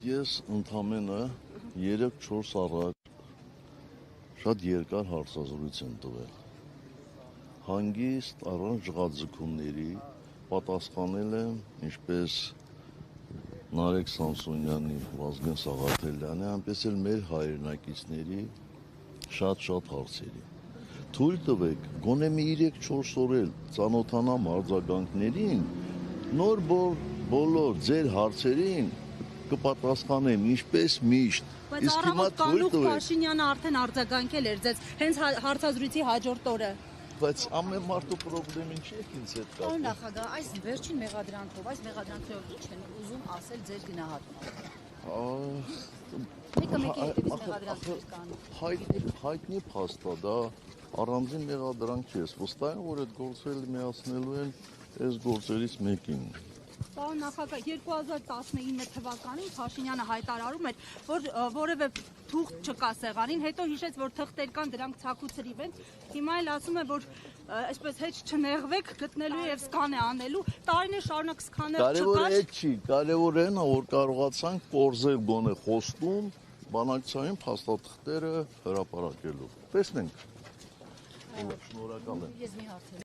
Ես ընդամենը 3-4 առաջ շատ երկար հարցազրույց եմ տվել։ Հանգիստ առանց ժղաձգումների պատասխանել եմ ինչպես Նարեկ Սամսոնյանի, Վազգեն Սաղաթելյանի, այնպես էլ մեր հայրենակիցների շատ հարցերի։ Թույլ տվեք, գոնե մի 3-4 օր էլ ծանոթանամ արձագանքներին, նոր բոլոր ձեր հարցերին կպատասխանեմ ինչպես միշտ։ Բայց առավոտ Կանուխ Փաշինյանը արդեն արձագանքել էր ձեզ հենց հարցազրույցի հաջորդ օրը։ Բայց ամեն մարդու խնդրին չի ինձ հետ կապ։ Պարոն նախագահ, այս վերջին մեղադրանքով, այս մեղադրանքներով ինչ են ուզում ասել ձեր գնահատմամբ։ Մեկը հետևից մեղադրանքներ կան։ Հայտնի փաստ է, դա առանձին մեղադրանք չէ, վստահ եմ, որ այդ գործերը միացնելու են այս գործերից մեկին։ Պարոն նախագահ, 2019 թվականին Փաշինյանը հայտարարում էր, որ որևէ թուղթ չկա սեղանին, հետո հիշեց, որ թղթեր կան, դրանք ցաքուցրիվ են։ Հիմա էլ ասում է, որ այսպես հետ չնեղվեք, գտնելու եւ սկանե անելու, տարիներ շարունակ սկաներ չկար։ Կարևորը այդ չի, կարևորը այն է, որ կարողացանք կորզել գոնե խոստում բանակցային փաստաթղթերը հրապարակելու։ Տեսնենք։ Շնորհակալ եմ։ Ես մի հարց